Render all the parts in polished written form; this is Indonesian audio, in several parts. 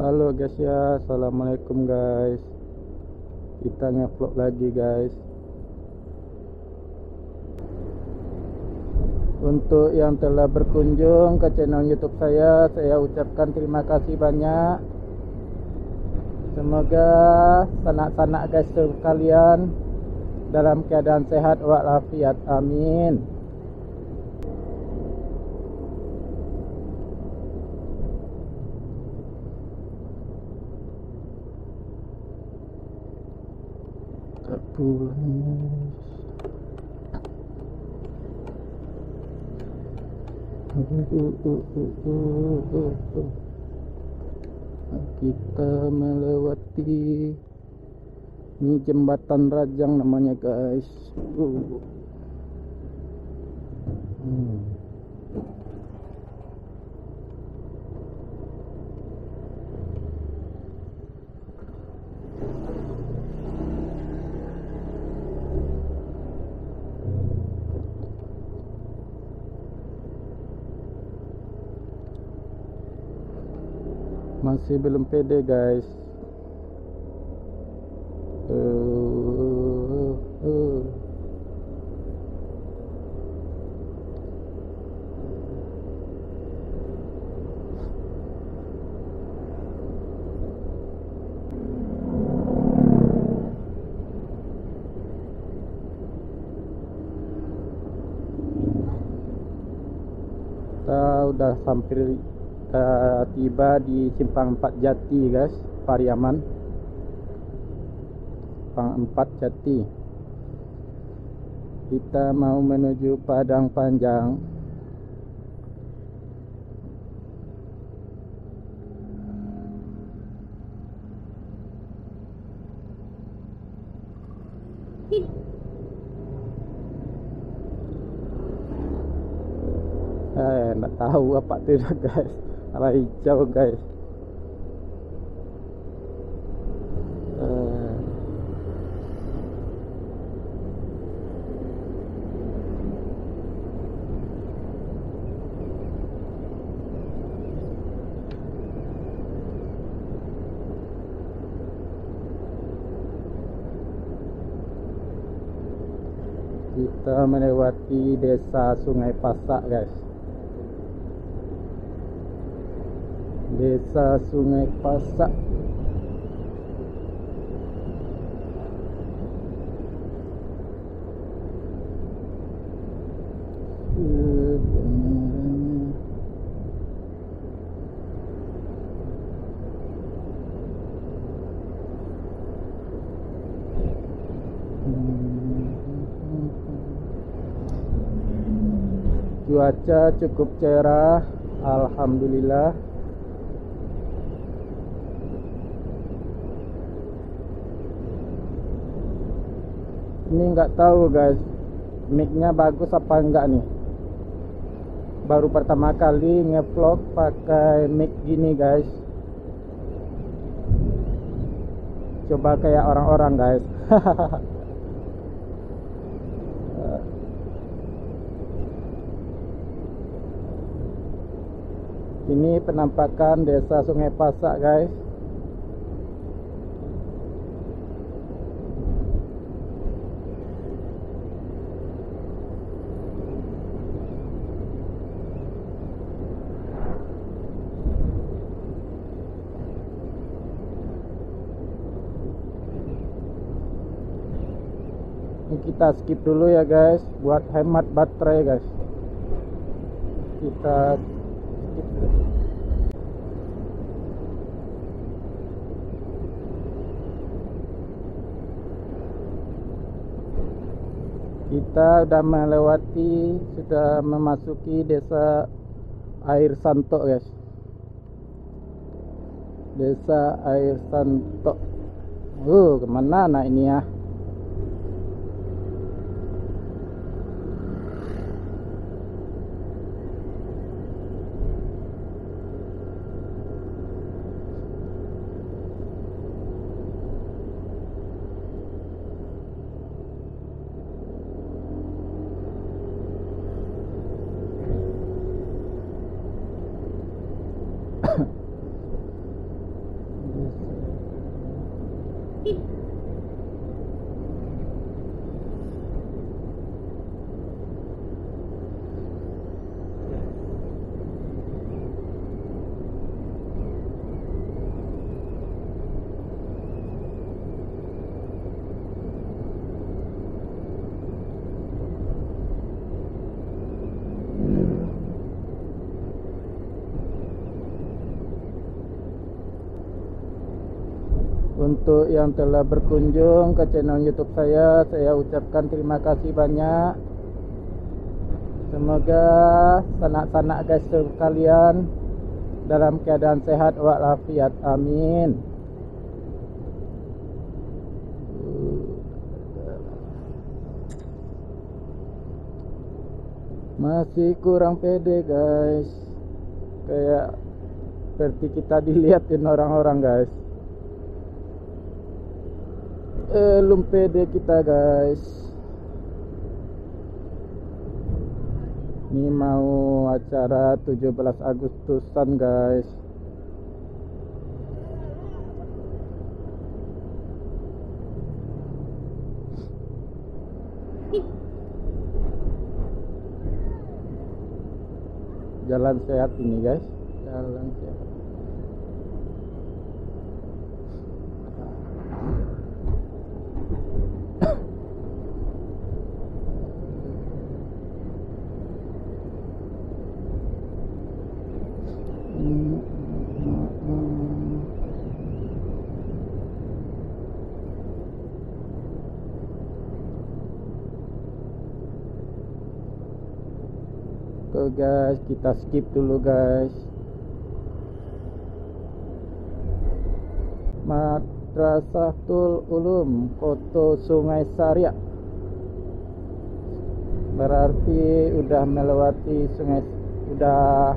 Halo guys ya, assalamualaikum guys. Kita ngevlog lagi guys. Untuk yang telah berkunjung ke channel YouTube saya ucapkan terima kasih banyak. Semoga sanak-sanak guys sekalian dalam keadaan sehat walafiat, amin. Kita melewati ini jembatan Rajang namanya guys. Masih belum pede guys. Kita udah hampir tiba di Simpang 4 Jati guys, Pariaman. Simpang 4 Jati. Kita mau menuju Padang Panjang. Nggak tahu apa tuh guys. Arah hijau guys. Kita melewati desa Sungai Pasak guys. Desa Sungai Pasak. Cuaca cukup cerah, alhamdulillah. Ini nggak tahu guys, mic-nya bagus apa enggak nih. Baru pertama kali ngevlog pakai mic gini guys. Coba kayak orang-orang guys. Ini penampakan desa Sungai Pasak guys. Ini kita skip dulu ya guys, buat hemat baterai guys. Kita skip dulu. Kita sudah melewati, sudah memasuki desa Air Santok guys. Desa Air Santok. Kemana nah ini ya? Untuk yang telah berkunjung ke channel YouTube saya ucapkan terima kasih banyak. Semoga sanak-sanak guys sekalian dalam keadaan sehat walafiat. Amin. Masih kurang pede guys, kayak seperti kita dilihatin orang-orang guys. Belum pede kita guys. Ini mau acara 17 Agustusan guys. Jalan sehat ini guys, jalan sehat. Oke guys, kita skip dulu guys. Madrasatul Ulum Koto Sungai Saria. Berarti udah melewati sungai, udah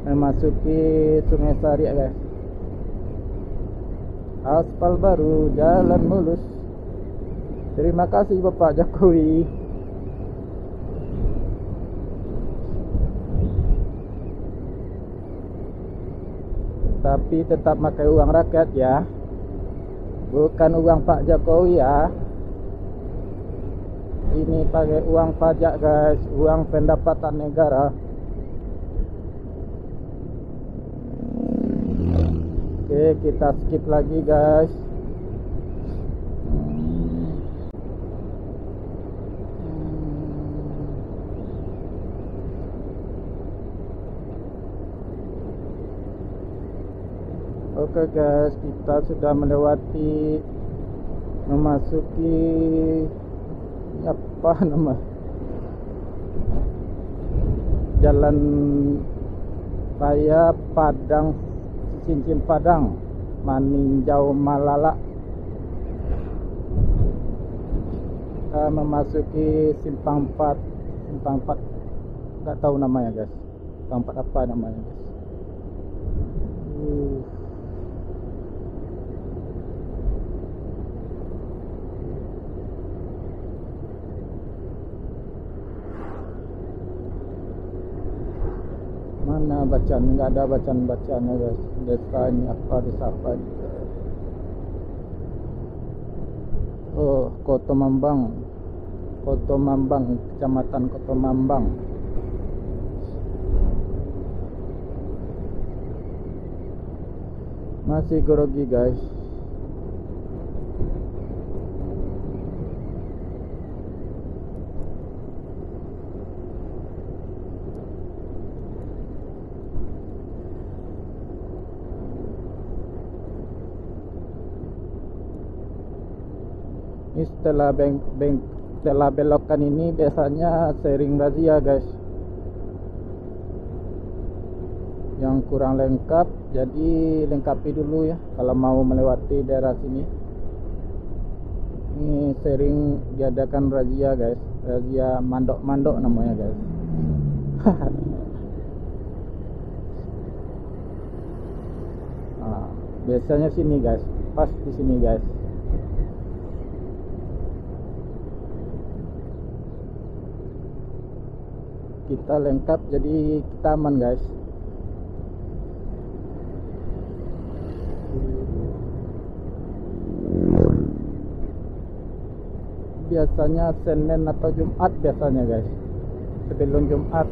memasuki Sungai Saria guys. Aspal baru, jalan mulus. Terima kasih Bapak Jokowi. Tapi tetap pakai uang rakyat ya, bukan uang Pak Jokowi ya. Ini pakai uang pajak guys, uang pendapatan negara. Oke, kita skip lagi guys. Oke guys, kita sudah melewati, memasuki apa nama, Jalan Raya Padang, Cincin Padang, Maninjau Malala. Kita memasuki Simpang 4, nggak tahu namanya guys, Simpang 4 apa namanya guys. Mana bacaan? Nggak ada bacaan-bacaannya guys. Desa ini apa, desa apa ini? Oh, Koto Mambang, Kecamatan Koto Mambang. Masih grogi guys. Ini setelah belokan ini biasanya sering razia guys. Yang kurang lengkap, jadi lengkapi dulu ya kalau mau melewati daerah sini. Ini sering diadakan razia guys, razia mandok-mandok namanya guys. Nah, biasanya sini guys, pas di sini guys. Kita lengkap, jadi kita aman guys. biasanya Senin atau Jumat biasanya guys, sebelum Jumat.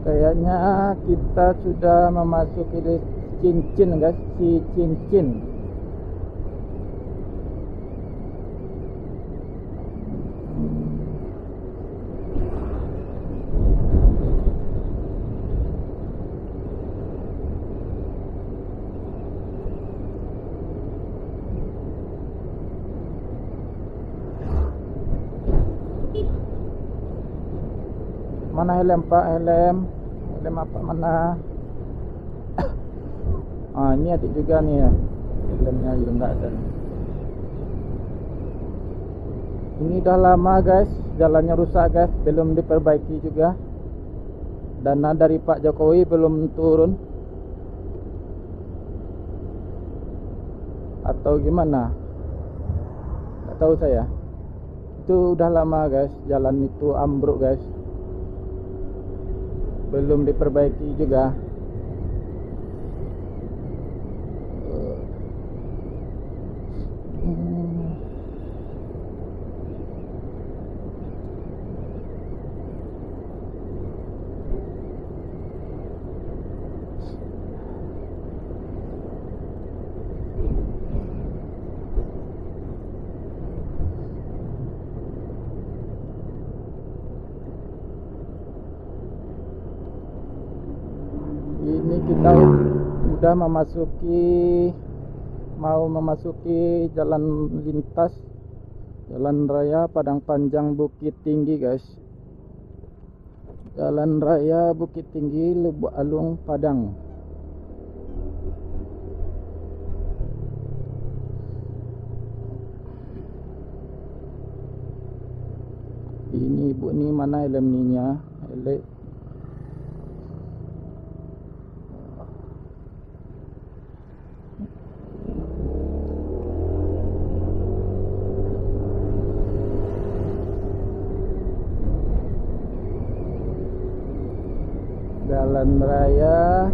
Kayaknya kita sudah memasuki cincin guys, si cincin. Mana helm Pak? Helm apa mana? Ini adik juga nih ya. Helmnya juga enggak ada. Ini udah lama guys, jalannya rusak guys, belum diperbaiki juga. Dana dari Pak Jokowi belum turun. Atau gimana? Nggak tahu saya. Itu udah lama guys, jalan itu ambruk guys, belum diperbaiki juga. Ini kita udah mau memasuki jalan lintas, jalan raya Padang Panjang Bukit Tinggi guys. Jalan raya Bukit Tinggi Lubuk Alung Padang. Ini ibu nih, mana helmnya? Jalan raya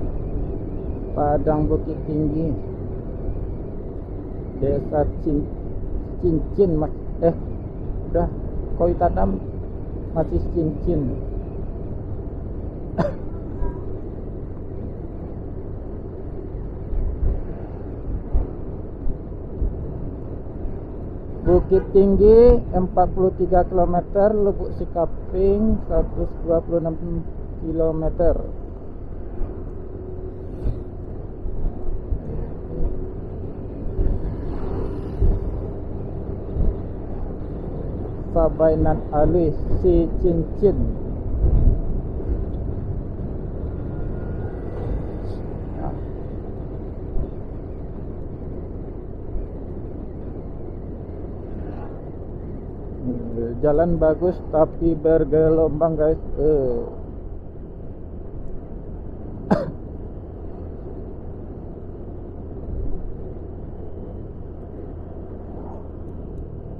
Padang Bukit Tinggi, Desa Cincin mas. Udah Koi Tadam masih Cincin. Bukit Tinggi 43 km, Lubuk Sikaping 126 km. Sabainan Alus si Cincin. Jalan bagus tapi bergelombang guys.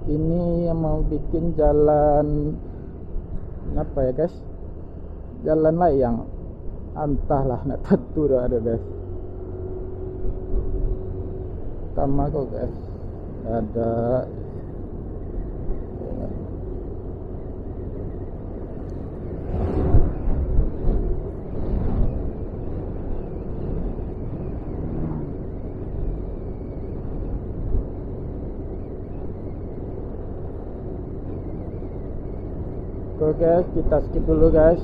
Ini yang mau bikin jalan apa ya guys, jalan layang, entahlah, nak tentu dah ada guys. Sama kok guys, ada oke guys, kita skip dulu guys.